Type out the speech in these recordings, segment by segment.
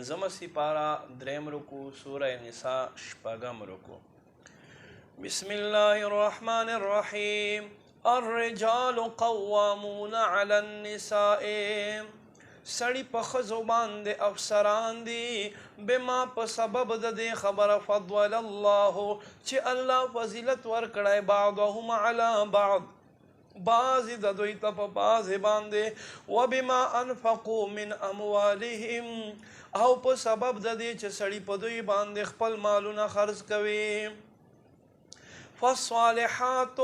پنځمه سپاره دریم رکوع سوره نساء شپږم رکوع. بسم الله الرحمن الرحیم. الرجال قوامون علی النساء. سړی په ښځو باندې افسران دي بما په سبب د دې خبره فضل الله چې الله فضیلت ورکړی بعضهم علی بعض بعضې د دوی ته په بعضې باندې وبما انفقوا من اموالهم او په سبب د دې چې سړی په دوی باندې خپل مالونه خرڅ کوي. فالصالحات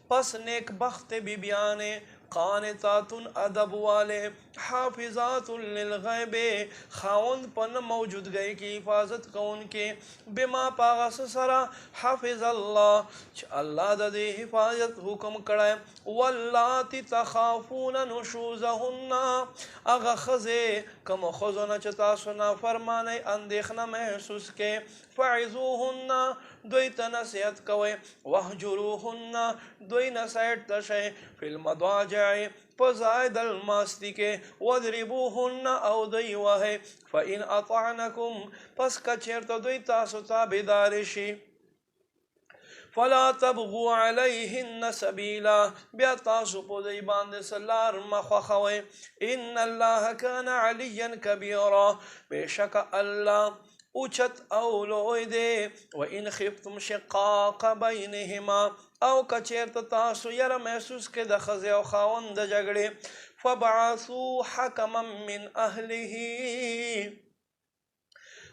پس نیک بخت بیبیانې قانتات ادب والے حافظات للغیب خاوند پن موجودگی کی حفاظت کون کے بما پاغس سرا حافظ اللہ چھ اللہ دا دے حفاظت حکم کڑائے. واللاتی تخافون نشوزہن اغا خزے کم خزونا چتا سنا فرمانے اندیخنا محسوس کے فعزوہن دوی تا نصیحت کوئے وحجروہن دوی نصیحت تشے فی المضاجع پزائد الماستی کے وَضْرِبُوهُنَّ او دوی وحے فَإِنْ أَطَعْنَكُمْ پس کچھر تو دوی تاسو تابدارشی فَلَا تَبْغُوا عَلَيْهِنَّ سَبِيلًا بیا تاسو پو دوی باندے سلار مخوخوے. إِنَّ اللَّهَ كَانَ عَلِيًّا كَبِيرًا بے شک اللہ اوچت او لوئی دے. وَإِنْ خِفْتُمْ شِقَاقَ بَيْنِهِمَا او کچیر تاسو یرا محسوس کے د خزے او خاوند د جګړې فبعثوا حکما من اهله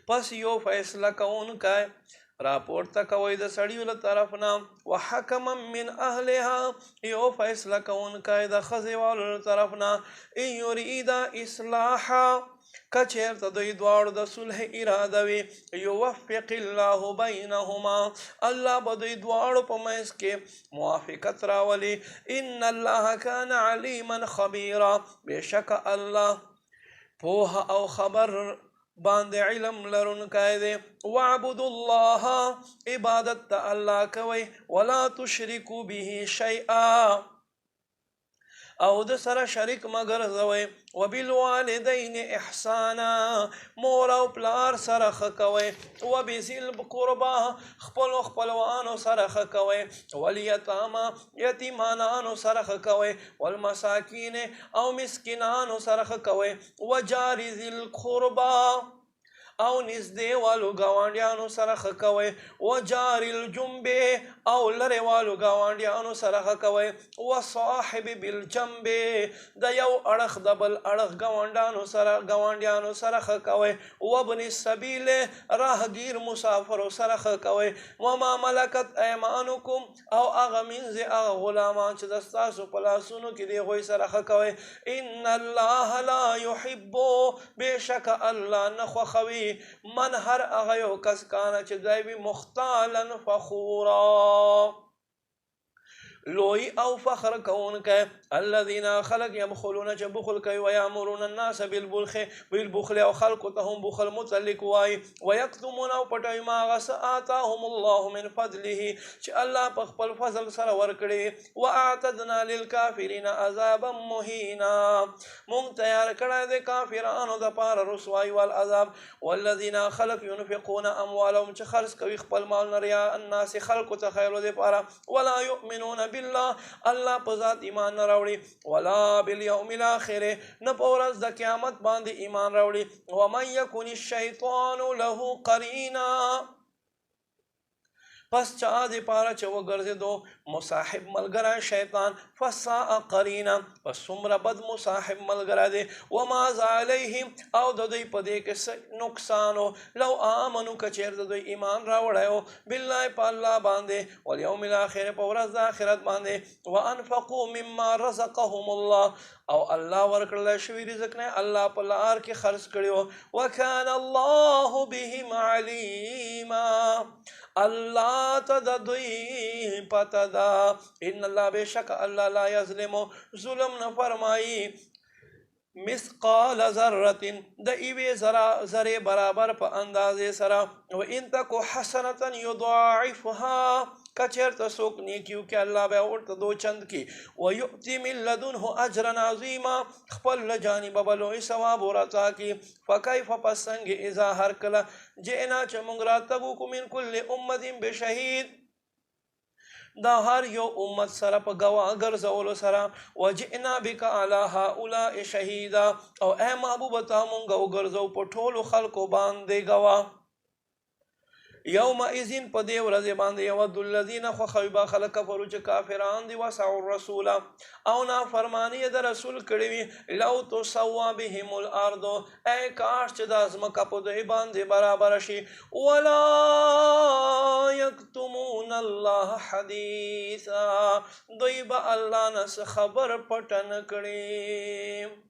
پس یو فیصله کوونکی راپورته کوي د سړیو له طرف نه وحکما من اهلها یو فیصله کوونکی د خزې والو له طرف نه ان یرید اصلاحا کچیر ته دوی دواړو د صلح اراده وي یوفق الله بینهما الله به دوی دواړو په منځ کې موافقت راولي. ان الله کان علیما خبیرا بے شک الله پوه او خبر باندې علم لرونکی دی. وعبدوا الله عبادت الله کوي ولا تشرکوا به شیئا او د سره شریک مگر زوی. وبالوالدین احسانا مور او پلار سره ښه کوئ. وبذی القربا خپلو خپلوانو سره ښه کوئ. والیتاما یتیمانانو سره ښه کوئ. والمساکین او مسکینانو سره ښه کوئ. وجار ذی القربا او نزدې والو ګاونډیانو سره ښه کوئ. وجار الجنب او لرې والو ګاونډیانو سره ښه کوئ. وصاحب بالجنب د یو اړخ د بل اړخ ګاونډیانو سره ښه کوئ. وابن السبیل راهګیر مسافرو سره ښه کوئ. وما ملکت ایمانکم او هغه منځې هغه غلامان چې د ستاسو په لاسونو کې دی هغوی سره ښه کوئ. ان الله لا يحب بې شکه الله نه خوښوي من هر هغه یو کس کانه چې دی وي مختالا فخورا لوی او فخر کوونکی. الذين خلق يبخلون چې بخل کوي ويامرون الناس بالبخل او خلق ته هم بخل متعلق وای. ويكتمون او پټوي ما هغه څه آتاهم الله من فضله چې الله په خپل فضل سره ورکړي. واعتدنا للكافرين عذابا مهینا مونږ تیار کړی دی کافرانو دپاره رسوایی والعذاب. والذین خلق ينفقون اموالهم چې خرڅ کوي خپل مالونه ریا الناس خلقو ته خیرو دپاره. ولا يؤمنون بالله الله په ذات ایمان نه راوړي. ولا بالیوم الاخر نه په ورځ د قیامت باندې ایمان راوړي. ومن یکن الشیطان له قرینا پس چا دې پاره چې وګرځېدو مصاحب ملګری شیطان فساء قرینا پس څومره بد مصاحب ملګری دی. وما علیهم او د دوی په دې کې نقصان لو آمنو کچیر د دوی ایمان راوړی بالله په الله باندې والیوم الاخر په ورځ د آخرت باندې. وانفقوا مما رزقهم الله او الله ورکړلی شوي رزق نه الله په لار کې خرڅ کړي. وکان الله بهم علیما الله ته د دوی پته ده. ان الله بشک الله لا یظلم ظلم نه فرمایي مثقال ذره د ایوې ذرې برابر په اندازې سره. و ان تک حسنه یضاعفها کچرته څوک نیکي وکړي الله به ورته دو چند کړي ویؤتي من لدنه اجرا عظیما خپل له جانبه به لوی ثواب ورعطا کړي فکیف پس څنګه اذا هر کله جئنا چې موږ راتګ وکړو من کل امة بشهید دا هر یو امت سره په ګواه ګرځولو سره وجئنا بک علی هؤلاء شهیدا او اے محبوب ته مونږ وګرځو په ټولو خلکو باندې ګواه یومئذ په دې ورځې باندې یود الذین خوښوي به خلک کفرو چې کافران دي وسعوا الرسول او نافرماني د رسول کړي وي لو تسوا بهم الارض ای کاش چې د ځمکه په دوی باندې برابر شي ولا یکتمون الله حدیثا دوی به الله نه خبر پټ نه کړي